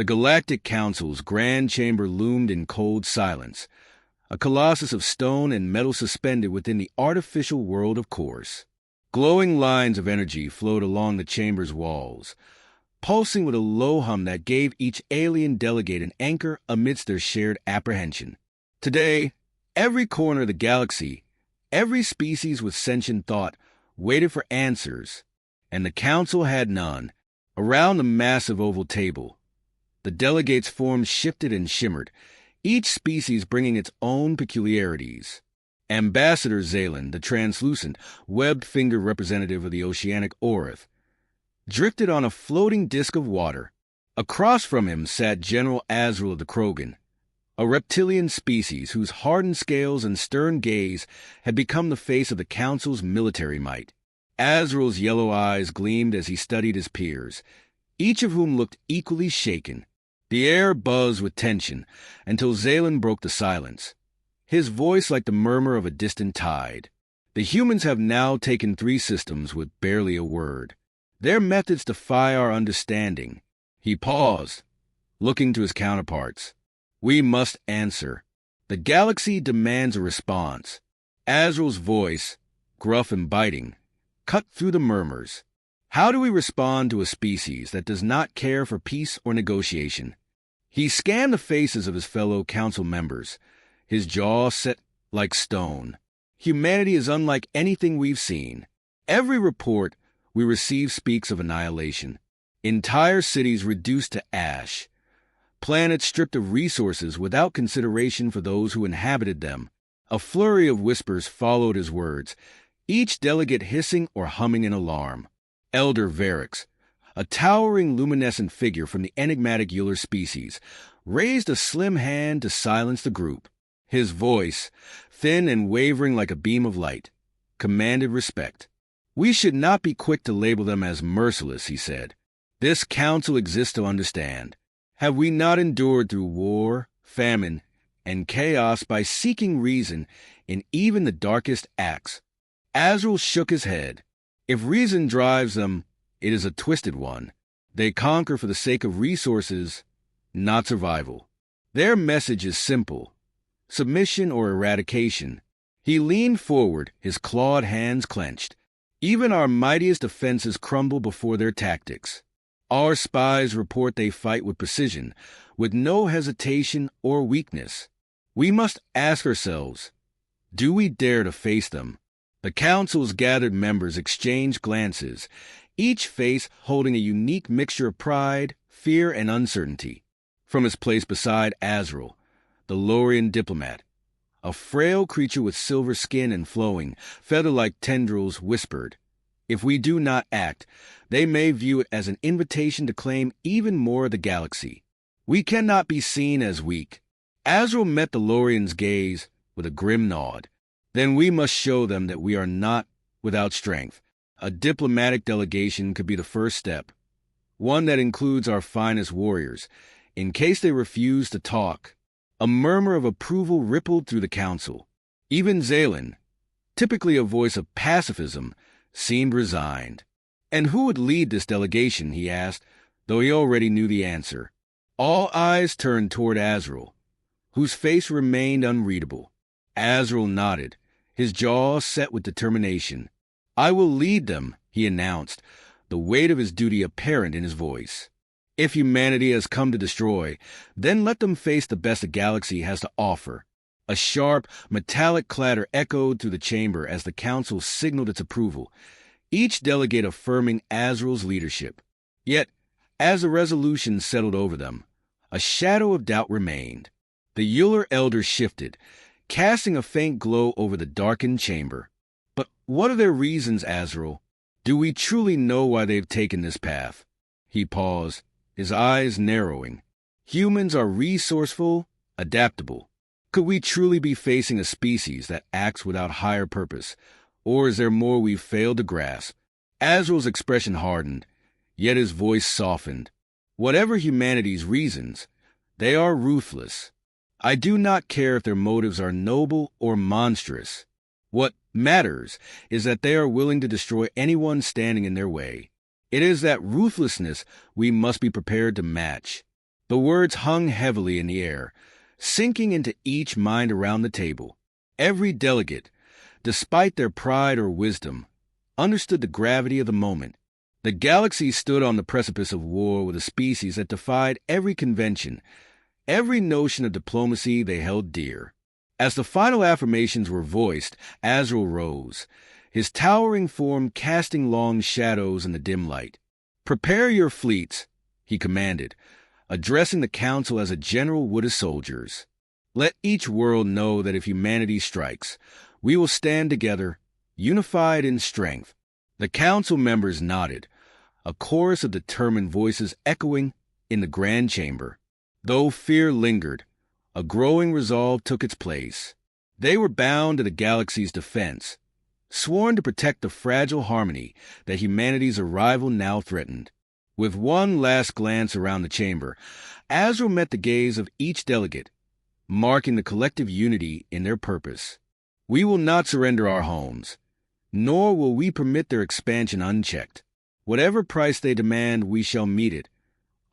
The Galactic Council's grand chamber loomed in cold silence, a colossus of stone and metal suspended within the artificial world of course. Glowing lines of energy flowed along the chamber's walls, pulsing with a low hum that gave each alien delegate an anchor amidst their shared apprehension. Today, every corner of the galaxy, every species with sentient thought, waited for answers, and the Council had none. Around the massive oval table, the delegates' forms shifted and shimmered, each species bringing its own peculiarities. Ambassador Zalen, the translucent, webbed-fingered representative of the oceanic Orith, drifted on a floating disk of water. Across from him sat General Azrael of the Krogan, a reptilian species whose hardened scales and stern gaze had become the face of the Council's military might. Azrael's yellow eyes gleamed as he studied his peers, each of whom looked equally shaken. The air buzzed with tension until Zalen broke the silence, his voice like the murmur of a distant tide. The humans have now taken 3 systems with barely a word. Their methods defy our understanding. He paused, looking to his counterparts. We must answer. The galaxy demands a response. Azrael's voice, gruff and biting, cut through the murmurs. How do we respond to a species that does not care for peace or negotiation? He scanned the faces of his fellow council members, his jaw set like stone. Humanity is unlike anything we've seen. Every report we receive speaks of annihilation. Entire cities reduced to ash. Planets stripped of resources without consideration for those who inhabited them. A flurry of whispers followed his words, each delegate hissing or humming in alarm. Elder Varix, a towering luminescent figure from the enigmatic Euler species, raised a slim hand to silence the group. His voice, thin and wavering like a beam of light, commanded respect. We should not be quick to label them as merciless, he said. This council exists to understand. Have we not endured through war, famine, and chaos by seeking reason in even the darkest acts? Azrael shook his head. If reason drives them, it is a twisted one. They conquer for the sake of resources, not survival. Their message is simple: submission or eradication. He leaned forward, his clawed hands clenched. Even our mightiest defenses crumble before their tactics. Our spies report they fight with precision, with no hesitation or weakness. We must ask ourselves, do we dare to face them? The Council's gathered members exchanged glances, each face holding a unique mixture of pride, fear, and uncertainty. From his place beside Azrael, the Lorian diplomat, a frail creature with silver skin and flowing, feather-like tendrils, whispered, if we do not act, they may view it as an invitation to claim even more of the galaxy. We cannot be seen as weak. Azrael met the Lorian's gaze with a grim nod. Then we must show them that we are not without strength. A diplomatic delegation could be the first step, one that includes our finest warriors, in case they refuse to talk. A murmur of approval rippled through the council. Even Zalen, typically a voice of pacifism, seemed resigned. And who would lead this delegation, he asked, though he already knew the answer. All eyes turned toward Azrael, whose face remained unreadable. Azrael nodded, his jaw set with determination. I will lead them, he announced, the weight of his duty apparent in his voice. If humanity has come to destroy, then let them face the best the galaxy has to offer. A sharp, metallic clatter echoed through the chamber as the council signaled its approval, each delegate affirming Azrael's leadership. Yet, as the resolution settled over them, a shadow of doubt remained. The Euler elder shifted, casting a faint glow over the darkened chamber. But what are their reasons, Azrael? Do we truly know why they've taken this path? He paused, his eyes narrowing. Humans are resourceful, adaptable. Could we truly be facing a species that acts without higher purpose, or is there more we've failed to grasp? Azrael's expression hardened, yet his voice softened. Whatever humanity's reasons, they are ruthless. I do not care if their motives are noble or monstrous. What matters is that they are willing to destroy anyone standing in their way. It is that ruthlessness we must be prepared to match. The words hung heavily in the air, sinking into each mind around the table. Every delegate, despite their pride or wisdom, understood the gravity of the moment. The galaxy stood on the precipice of war with a species that defied every convention, every notion of diplomacy they held dear. As the final affirmations were voiced, Azrael rose, his towering form casting long shadows in the dim light. "Prepare your fleets," he commanded, addressing the council as a general would his soldiers. "Let each world know that if humanity strikes, we will stand together, unified in strength." The council members nodded, a chorus of determined voices echoing in the grand chamber. Though fear lingered, a growing resolve took its place. They were bound to the galaxy's defense, sworn to protect the fragile harmony that humanity's arrival now threatened. With one last glance around the chamber, Azrael met the gaze of each delegate, marking the collective unity in their purpose. "We will not surrender our homes, nor will we permit their expansion unchecked. Whatever price they demand, we shall meet it.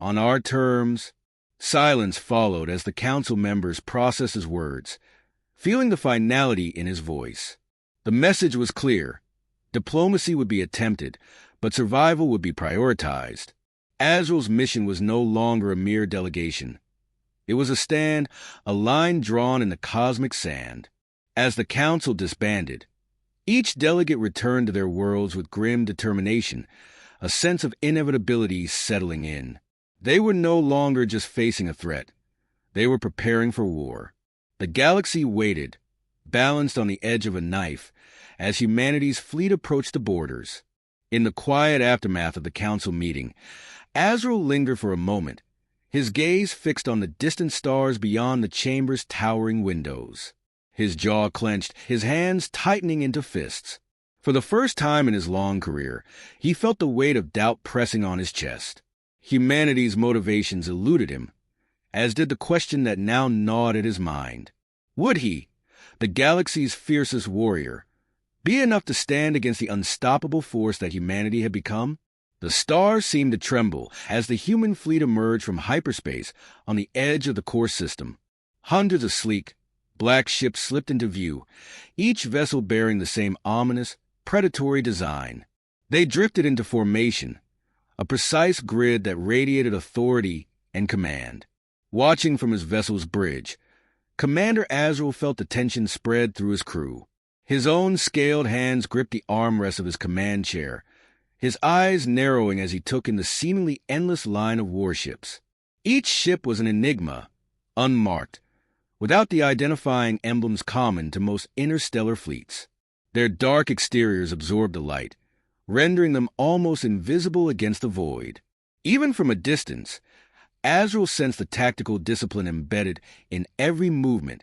On our terms." Silence followed as the council members processed his words, feeling the finality in his voice. The message was clear. Diplomacy would be attempted, but survival would be prioritized. Azrael's mission was no longer a mere delegation. It was a stand, a line drawn in the cosmic sand. As the council disbanded, each delegate returned to their worlds with grim determination, a sense of inevitability settling in. They were no longer just facing a threat. They were preparing for war. The galaxy waited, balanced on the edge of a knife, as humanity's fleet approached the borders. In the quiet aftermath of the council meeting, Azrael lingered for a moment, his gaze fixed on the distant stars beyond the chamber's towering windows. His jaw clenched, his hands tightening into fists. For the first time in his long career, he felt the weight of doubt pressing on his chest. Humanity's motivations eluded him, as did the question that now gnawed at his mind. Would he, the galaxy's fiercest warrior, be enough to stand against the unstoppable force that humanity had become? The stars seemed to tremble as the human fleet emerged from hyperspace on the edge of the core system. Hundreds of sleek, black ships slipped into view, each vessel bearing the same ominous, predatory design. They drifted into formation, a precise grid that radiated authority and command. Watching from his vessel's bridge, Commander Azrael felt the tension spread through his crew. His own scaled hands gripped the armrest of his command chair, his eyes narrowing as he took in the seemingly endless line of warships. Each ship was an enigma, unmarked, without the identifying emblems common to most interstellar fleets. Their dark exteriors absorbed the light, rendering them almost invisible against the void. Even from a distance, Azrael sensed the tactical discipline embedded in every movement,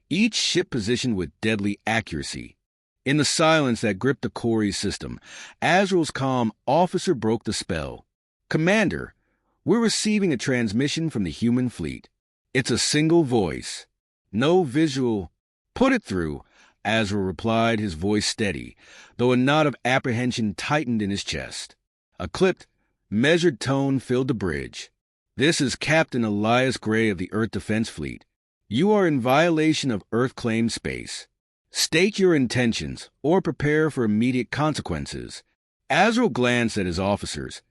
each ship positioned with deadly accuracy. In the silence that gripped the Corey system, Azrael's calm officer broke the spell. "Commander, we're receiving a transmission from the human fleet. It's a single voice. No visual." "Put it through," Azrael replied, his voice steady, though a knot of apprehension tightened in his chest. A clipped, measured tone filled the bridge. "This is Captain Elias Gray of the Earth Defense Fleet. You are in violation of Earth-claimed space. State your intentions, or prepare for immediate consequences." Azrael glanced at his officers,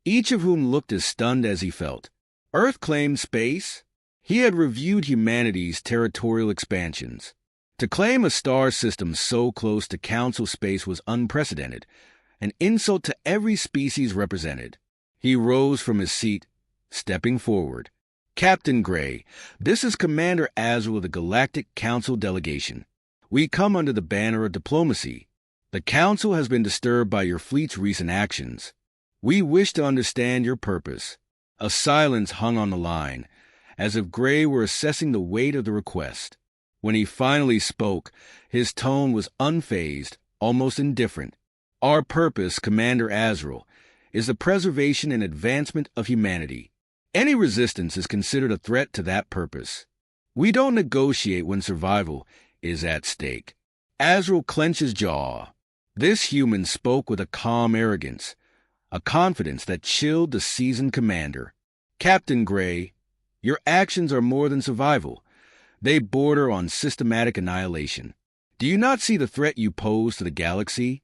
each of whom looked as stunned as he felt. Earth-claimed space? He had reviewed humanity's territorial expansions. To claim a star system so close to Council space was unprecedented, an insult to every species represented. He rose from his seat, stepping forward. "Captain Gray, this is Commander Azrael of the Galactic Council delegation. We come under the banner of diplomacy. The Council has been disturbed by your fleet's recent actions. We wish to understand your purpose." A silence hung on the line, as if Gray were assessing the weight of the request. When he finally spoke, his tone was unfazed, almost indifferent. "Our purpose, Commander Azrael, is the preservation and advancement of humanity. Any resistance is considered a threat to that purpose. We don't negotiate when survival is at stake." Azrael clenched his jaw. This human spoke with a calm arrogance, a confidence that chilled the seasoned commander. "Captain Gray, Your actions are more than survival. They border on systematic annihilation. Do you not see the threat you pose to the galaxy?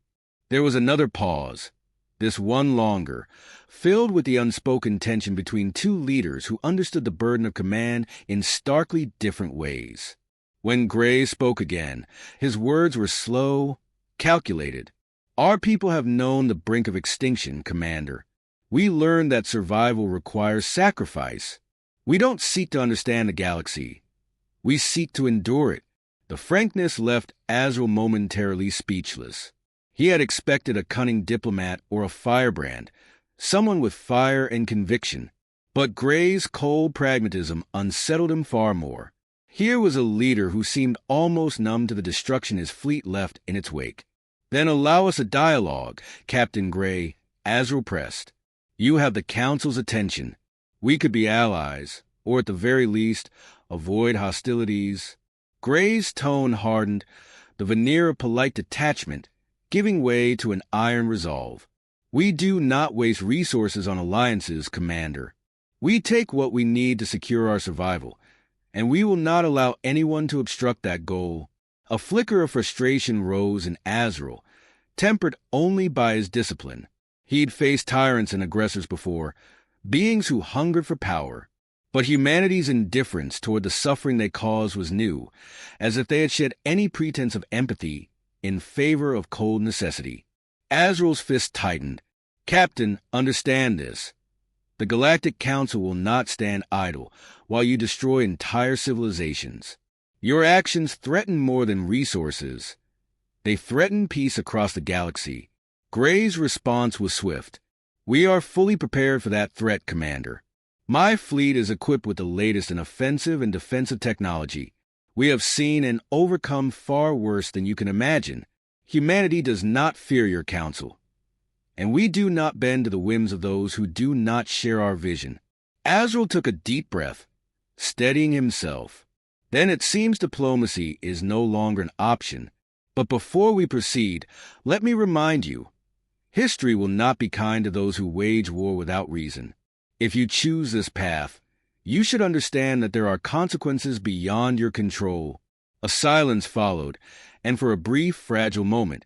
There was another pause, this one longer, filled with the unspoken tension between two leaders who understood the burden of command in starkly different ways. When Gray spoke again, his words were slow, calculated. Our people have known the brink of extinction, Commander. We learned that survival requires sacrifice. We don't seek to understand the galaxy. We seek to endure it. The frankness left Azrael momentarily speechless. He had expected a cunning diplomat or a firebrand, someone with fire and conviction. But Gray's cold pragmatism unsettled him far more. Here was a leader who seemed almost numb to the destruction his fleet left in its wake. Then allow us a dialogue, Captain Gray, Azrael pressed. You have the Council's attention. We could be allies, or at the very least, avoid hostilities. Gray's tone hardened, the veneer of polite detachment giving way to an iron resolve. We do not waste resources on alliances, Commander. We take what we need to secure our survival, and we will not allow anyone to obstruct that goal. A flicker of frustration rose in Azrael, tempered only by his discipline. He'd faced tyrants and aggressors before, beings who hungered for power. But humanity's indifference toward the suffering they caused was new, as if they had shed any pretense of empathy in favor of cold necessity. Azrael's fist tightened. Captain, understand this. The Galactic Council will not stand idle while you destroy entire civilizations. Your actions threaten more than resources. They threaten peace across the galaxy. Gray's response was swift. We are fully prepared for that threat, Commander. My fleet is equipped with the latest in offensive and defensive technology. We have seen and overcome far worse than you can imagine. Humanity does not fear your council, and we do not bend to the whims of those who do not share our vision. Azrael took a deep breath, steadying himself. Then it seems diplomacy is no longer an option. But before we proceed, let me remind you, history will not be kind to those who wage war without reason. If you choose this path, you should understand that there are consequences beyond your control. A silence followed, and for a brief, fragile moment,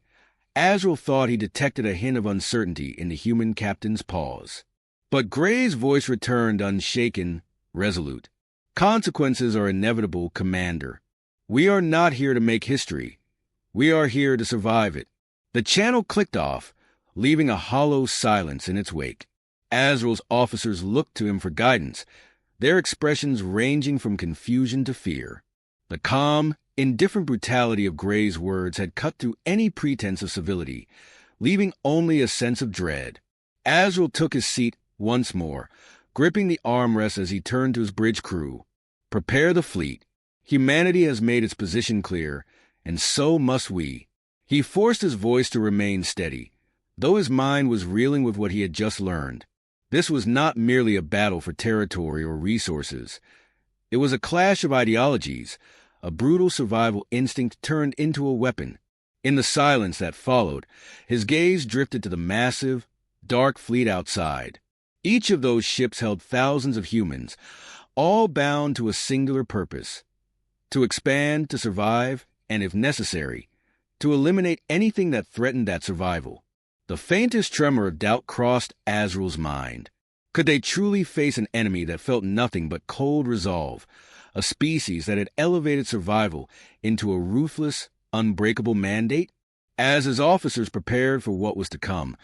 Azrael thought he detected a hint of uncertainty in the human captain's pause. But Gray's voice returned unshaken, resolute. Consequences are inevitable, Commander. We are not here to make history. We are here to survive it. The channel clicked off, leaving a hollow silence in its wake. Azrael's officers looked to him for guidance, their expressions ranging from confusion to fear. The calm, indifferent brutality of Gray's words had cut through any pretense of civility, leaving only a sense of dread. Azrael took his seat once more, gripping the armrest as he turned to his bridge crew. Prepare the fleet. Humanity has made its position clear, and so must we. He forced his voice to remain steady, though his mind was reeling with what he had just learned. This was not merely a battle for territory or resources. It was a clash of ideologies, a brutal survival instinct turned into a weapon. In the silence that followed, his gaze drifted to the massive, dark fleet outside. Each of those ships held thousands of humans, all bound to a singular purpose: to expand, to survive, and, if necessary, to eliminate anything that threatened that survival. The faintest tremor of doubt crossed Azrael's mind. Could they truly face an enemy that felt nothing but cold resolve, a species that had elevated survival into a ruthless, unbreakable mandate? As his officers prepared for what was to come,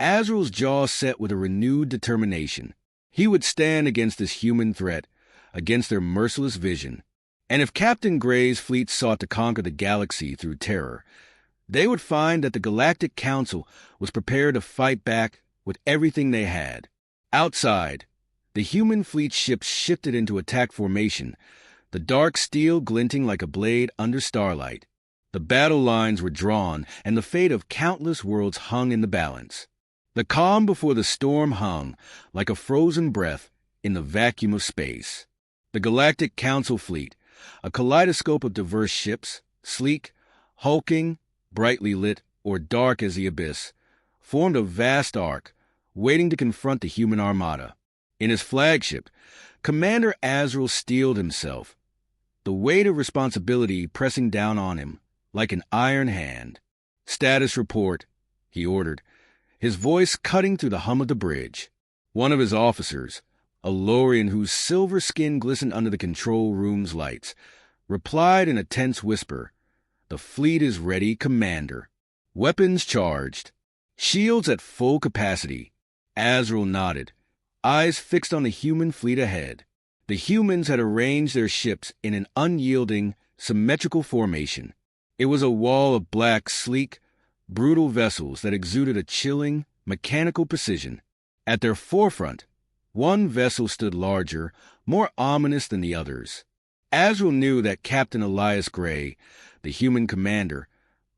Azrael's jaw set with a renewed determination. He would stand against this human threat, against their merciless vision. And if Captain Gray's fleet sought to conquer the galaxy through terror, they would find that the Galactic Council was prepared to fight back with everything they had. Outside, the human fleet ships shifted into attack formation, the dark steel glinting like a blade under starlight. The battle lines were drawn, and the fate of countless worlds hung in the balance. The calm before the storm hung, like a frozen breath, in the vacuum of space. The Galactic Council fleet, a kaleidoscope of diverse ships, sleek, hulking, brightly lit, or dark as the abyss, formed a vast arc, waiting to confront the human armada. In his flagship, Commander Azrael steeled himself, the weight of responsibility pressing down on him like an iron hand. "Status report," he ordered, his voice cutting through the hum of the bridge. One of his officers, a Lorian whose silver skin glistened under the control room's lights, replied in a tense whisper, "The fleet is ready, Commander. Weapons charged. Shields at full capacity." Azrael nodded, eyes fixed on the human fleet ahead. The humans had arranged their ships in an unyielding, symmetrical formation. It was a wall of black, sleek, brutal vessels that exuded a chilling, mechanical precision. At their forefront, one vessel stood larger, more ominous than the others. Azrael knew that Captain Elias Gray, the human commander,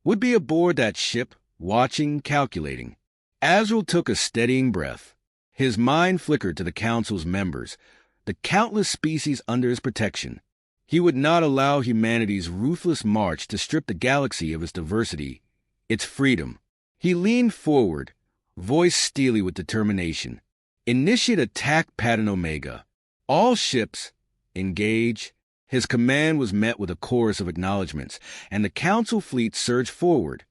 would be aboard that ship, watching, calculating. Azrael took a steadying breath. His mind flickered to the Council's members, the countless species under his protection. He would not allow humanity's ruthless march to strip the galaxy of its diversity, its freedom. He leaned forward, voice steely with determination. "Initiate attack Pattern Omega. All ships, engage." His command was met with a chorus of acknowledgments, and the Council fleet surged forward,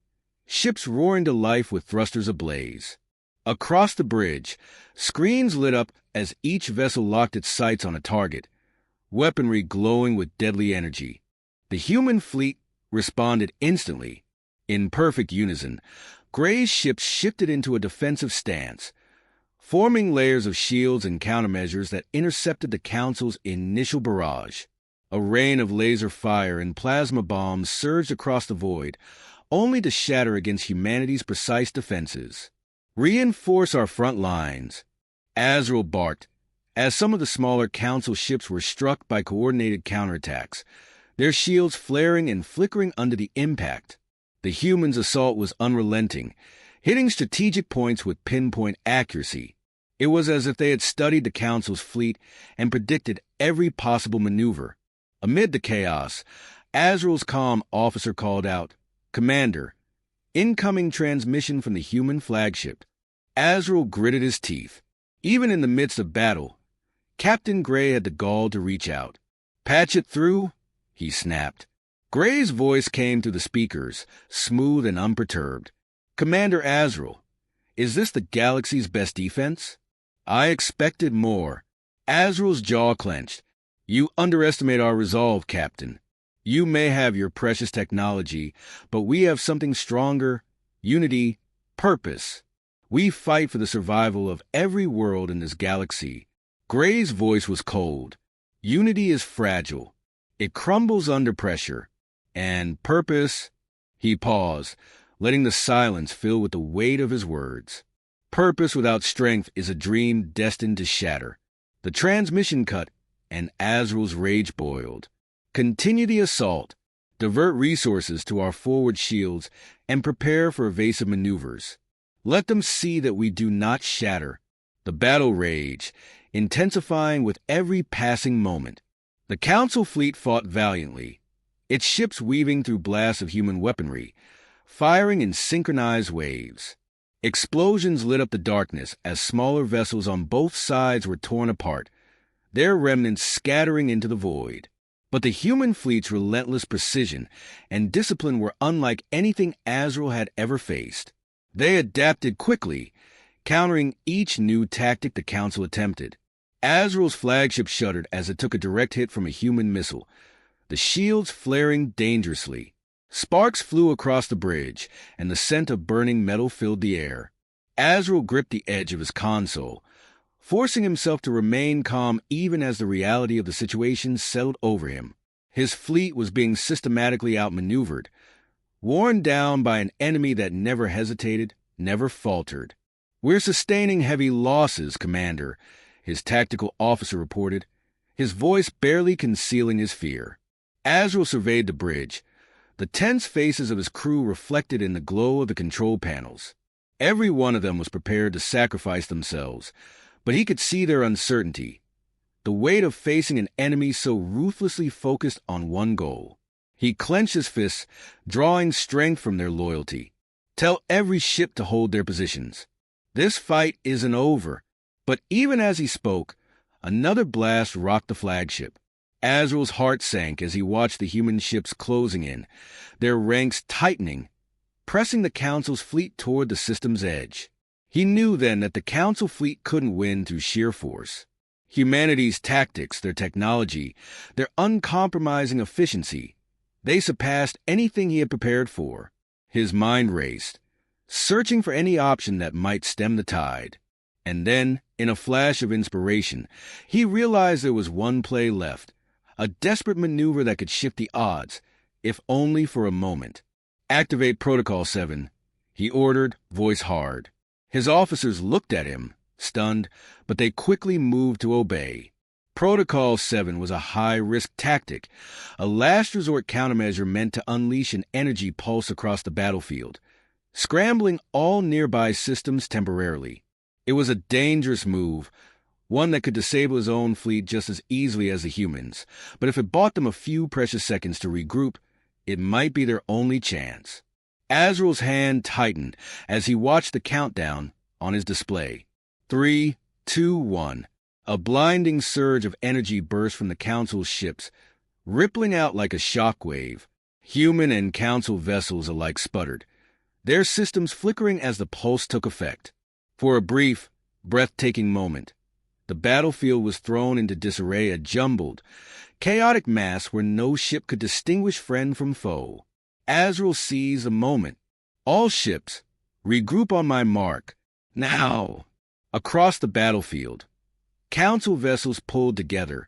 ships roaring to life with thrusters ablaze. Across the bridge, screens lit up as each vessel locked its sights on a target, weaponry glowing with deadly energy. The human fleet responded instantly. In perfect unison, Gray's ships shifted into a defensive stance, forming layers of shields and countermeasures that intercepted the Council's initial barrage. A rain of laser fire and plasma bombs surged across the void, only to shatter against humanity's precise defenses. "Reinforce our front lines," Azrael barked, as some of the smaller Council ships were struck by coordinated counterattacks, their shields flaring and flickering under the impact. The humans' assault was unrelenting, hitting strategic points with pinpoint accuracy. It was as if they had studied the Council's fleet and predicted every possible maneuver. Amid the chaos, Azrael's calm officer called out, "Commander, incoming transmission from the human flagship." Azrael gritted his teeth. Even in the midst of battle, Captain Gray had the gall to reach out. "Patch it through," he snapped. Gray's voice came through the speakers, smooth and unperturbed. "Commander Azrael, is this the galaxy's best defense?" "I expected more." Azrael's jaw clenched. "You underestimate our resolve, Captain. You may have your precious technology, but we have something stronger: unity, purpose. We fight for the survival of every world in this galaxy." Gray's voice was cold. "Unity is fragile. It crumbles under pressure. And purpose—" He paused, letting the silence fill with the weight of his words. "Purpose without strength is a dream destined to shatter." The transmission cut, and Azrael's rage boiled. "Continue the assault, divert resources to our forward shields, and prepare for evasive maneuvers. Let them see that we do not shatter." The battle raged, intensifying with every passing moment. The Council fleet fought valiantly, its ships weaving through blasts of human weaponry, firing in synchronized waves. Explosions lit up the darkness as smaller vessels on both sides were torn apart, their remnants scattering into the void. But the human fleet's relentless precision and discipline were unlike anything Azrael had ever faced. They adapted quickly, countering each new tactic the Council attempted. Azrael's flagship shuddered as it took a direct hit from a human missile, the shields flaring dangerously. Sparks flew across the bridge, and the scent of burning metal filled the air. Azrael gripped the edge of his console, forcing himself to remain calm even as the reality of the situation settled over him. His fleet was being systematically outmaneuvered, worn down by an enemy that never hesitated, never faltered. "We're sustaining heavy losses, Commander," his tactical officer reported, his voice barely concealing his fear. Azrael surveyed the bridge, the tense faces of his crew reflected in the glow of the control panels. Every one of them was prepared to sacrifice themselves, but he could see their uncertainty, the weight of facing an enemy so ruthlessly focused on one goal. He clenched his fists, drawing strength from their loyalty. "Tell every ship to hold their positions. This fight isn't over." But even as he spoke, Another blast rocked the flagship. Azrael's heart sank as he watched the human ships closing in, their ranks tightening, pressing the Council's fleet toward the system's edge. He knew then that the Council fleet couldn't win through sheer force. Humanity's tactics, their technology, their uncompromising efficiency, they surpassed anything he had prepared for. His mind raced, searching for any option that might stem the tide. And then, in a flash of inspiration, he realized there was one play left, a desperate maneuver that could shift the odds, if only for a moment. "Activate Protocol 7, he ordered, voice hard. His officers looked at him, stunned, but they quickly moved to obey. Protocol 7 was a high-risk tactic, a last-resort countermeasure meant to unleash an energy pulse across the battlefield, scrambling all nearby systems temporarily. It was a dangerous move, one that could disable his own fleet just as easily as the humans, but if it bought them a few precious seconds to regroup, it might be their only chance. Azrael's hand tightened as he watched the countdown on his display. 3, 2, 1. A blinding surge of energy burst from the Council's ships, rippling out like a shockwave. Human and Council vessels alike sputtered, their systems flickering as the pulse took effect. For a brief, breathtaking moment, the battlefield was thrown into disarray, a jumbled, chaotic mass where no ship could distinguish friend from foe. Azrael seized the moment. "All ships, regroup on my mark. Now!" Across the battlefield, Council vessels pulled together,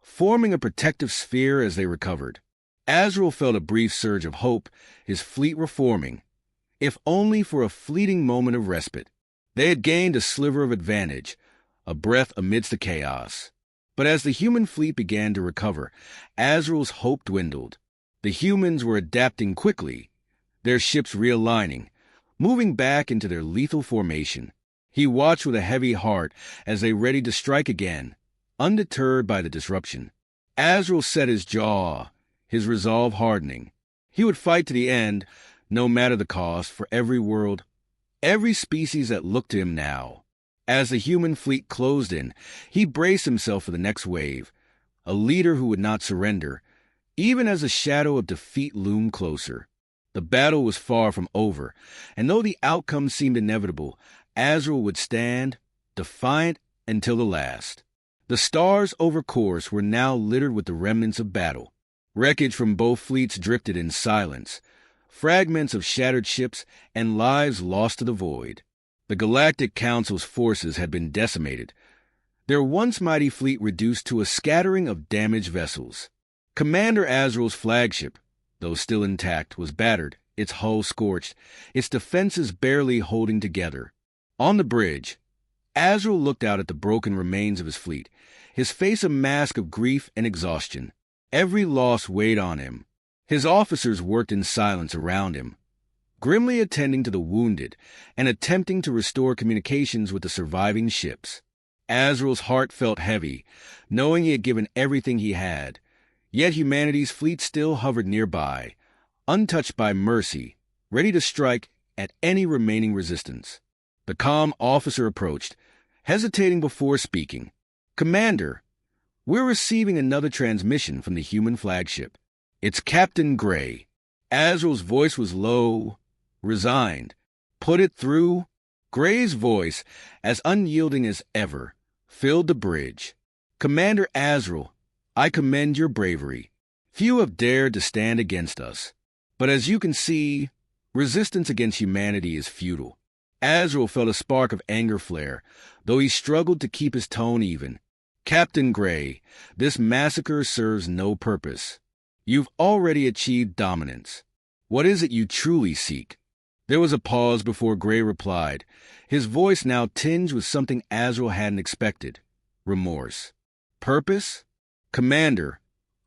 forming a protective sphere as they recovered. Azrael felt a brief surge of hope, his fleet reforming, if only for a fleeting moment of respite. They had gained a sliver of advantage, a breath amidst the chaos. But as the human fleet began to recover, Azrael's hope dwindled. The humans were adapting quickly, their ships realigning, moving back into their lethal formation. He watched with a heavy heart as they readied to strike again, undeterred by the disruption. Azrael set his jaw, his resolve hardening. He would fight to the end, no matter the cost, for every world, every species that looked to him now. As the human fleet closed in, he braced himself for the next wave, a leader who would not surrender, even as the shadow of defeat loomed closer. The battle was far from over, and though the outcome seemed inevitable, Azrael would stand, defiant until the last. The stars over course were now littered with the remnants of battle. Wreckage from both fleets drifted in silence, fragments of shattered ships and lives lost to the void. The Galactic Council's forces had been decimated, their once mighty fleet reduced to a scattering of damaged vessels. Commander Azrael's flagship, though still intact, was battered, its hull scorched, its defenses barely holding together. On the bridge, Azrael looked out at the broken remains of his fleet, his face a mask of grief and exhaustion. Every loss weighed on him. His officers worked in silence around him, grimly attending to the wounded and attempting to restore communications with the surviving ships. Azrael's heart felt heavy, knowing he had given everything he had, yet humanity's fleet still hovered nearby, untouched by mercy, ready to strike at any remaining resistance. The calm officer approached, hesitating before speaking. "Commander, we're receiving another transmission from the human flagship. It's Captain Gray." Azrael's voice was low, resigned. "Put it through." Gray's voice, as unyielding as ever, filled the bridge. "Commander Azrael, I commend your bravery. Few have dared to stand against us. But as you can see, resistance against humanity is futile." Azrael felt a spark of anger flare, though he struggled to keep his tone even. "Captain Gray, this massacre serves no purpose. You've already achieved dominance. What is it you truly seek?" There was a pause before Gray replied, his voice now tinged with something Azrael hadn't expected: remorse. "Purpose? Commander,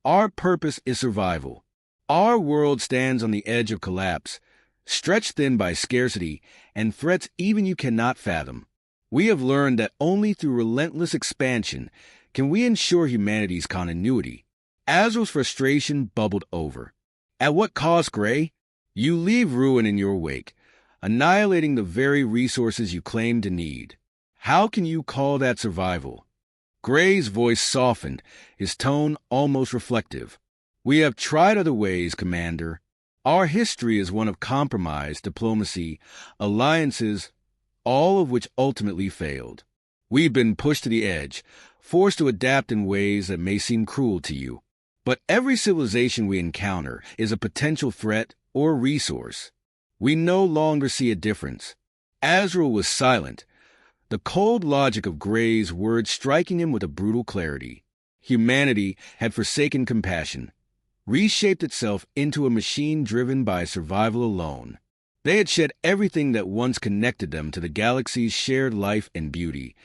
our purpose is survival. Our world stands on the edge of collapse, stretched thin by scarcity and threats even you cannot fathom. We have learned that only through relentless expansion can we ensure humanity's continuity." Azrael's frustration bubbled over. "At what cost, Gray? You leave ruin in your wake, annihilating the very resources you claim to need. How can you call that survival?" Gray's voice softened, his tone almost reflective. "We have tried other ways, Commander. Our history is one of compromise, diplomacy, alliances, all of which ultimately failed. We've been pushed to the edge, forced to adapt in ways that may seem cruel to you. But every civilization we encounter is a potential threat or resource. We no longer see a difference." Azrael was silent, the cold logic of Gray's words striking him with a brutal clarity. Humanity had forsaken compassion, reshaped itself into a machine driven by survival alone. They had shed everything that once connected them to the galaxy's shared life and beauty,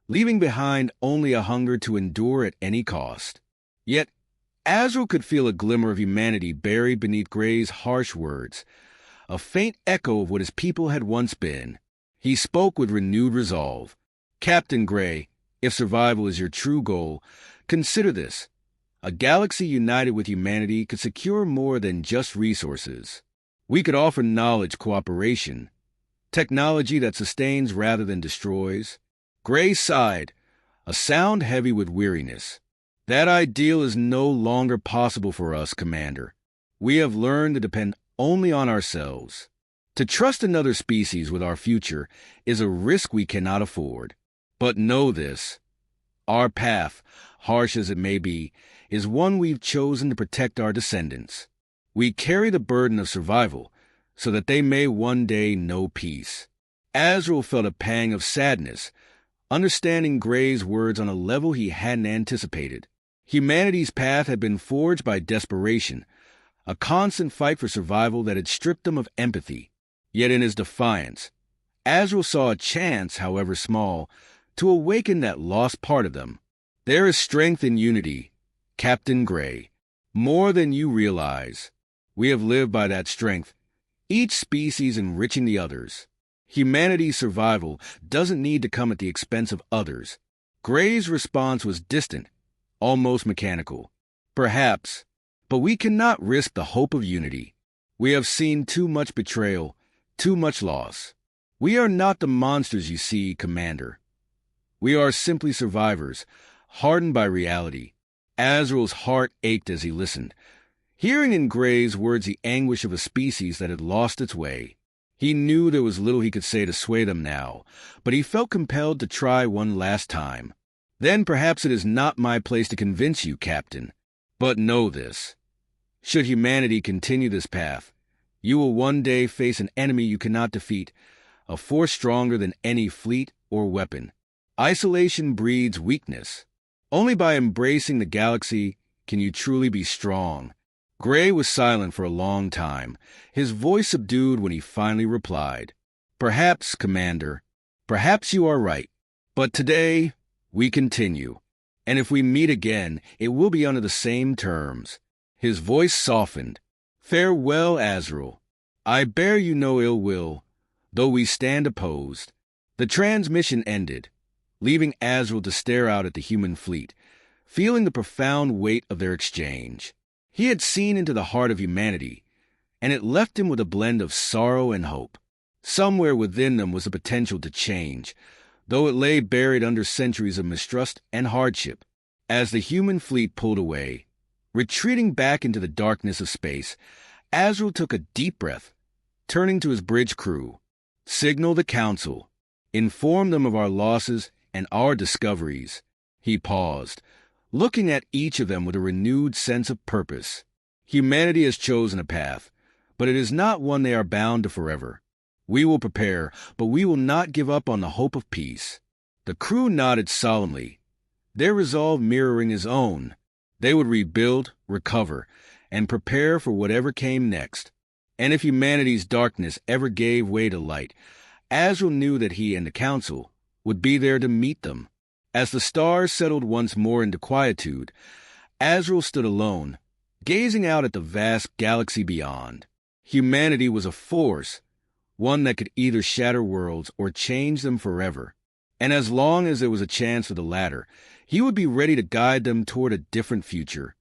leaving behind only a hunger to endure at any cost. Yet, Azrael could feel a glimmer of humanity buried beneath Gray's harsh words, a faint echo of what his people had once been. He spoke with renewed resolve. "Captain Gray, if survival is your true goal, consider this. A galaxy united with humanity could secure more than just resources. We could offer knowledge cooperation, technology that sustains rather than destroys." Gray sighed, a sound heavy with weariness. "That ideal is no longer possible for us, Commander. We have learned to depend only on ourselves. To trust another species with our future is a risk we cannot afford. But know this. Our path, harsh as it may be, is one we've chosen to protect our descendants. We carry the burden of survival so that they may one day know peace." Azrael felt a pang of sadness, understanding Gray's words on a level he hadn't anticipated. Humanity's path had been forged by desperation, a constant fight for survival that had stripped them of empathy. Yet in his defiance, Azrael saw a chance, however small, to awaken that lost part of them. "There is strength in unity, Captain Gray, more than you realize. We have lived by that strength, each species enriching the others. Humanity's survival doesn't need to come at the expense of others." Gray's response was distant, almost mechanical. "Perhaps, but we cannot risk the hope of unity. We have seen too much betrayal, too much loss. We are not the monsters you see, Commander. We are simply survivors, hardened by reality." Azrael's heart ached as he listened, hearing in Gray's words the anguish of a species that had lost its way. He knew there was little he could say to sway them now, but he felt compelled to try one last time. "Then perhaps it is not my place to convince you, Captain. But know this. Should humanity continue this path, you will one day face an enemy you cannot defeat, a force stronger than any fleet or weapon. Isolation breeds weakness. Only by embracing the galaxy can you truly be strong." Gray was silent for a long time, his voice subdued when he finally replied. "Perhaps, Commander, perhaps you are right. But today, we continue. And if we meet again, it will be under the same terms." His voice softened. "Farewell, Azrael. I bear you no ill will, though we stand opposed." The transmission ended, leaving Azrael to stare out at the human fleet, feeling the profound weight of their exchange. He had seen into the heart of humanity, and it left him with a blend of sorrow and hope. Somewhere within them was the potential to change, though it lay buried under centuries of mistrust and hardship. As the human fleet pulled away, retreating back into the darkness of space, Azrael took a deep breath, turning to his bridge crew. "Signal the Council. Inform them of our losses and our discoveries." He paused, looking at each of them with a renewed sense of purpose. Humanity has chosen a path, but it is not one they are bound to forever. We will prepare, but we will not give up on the hope of peace. The crew nodded solemnly, their resolve mirroring his own. They would rebuild, recover, and prepare for whatever came next. And if humanity's darkness ever gave way to light, Azrael knew that he and the Council would be there to meet them. As the stars settled once more into quietude, Azrael stood alone, gazing out at the vast galaxy beyond. Humanity was a force, one that could either shatter worlds or change them forever. And as long as there was a chance for the latter, he would be ready to guide them toward a different future.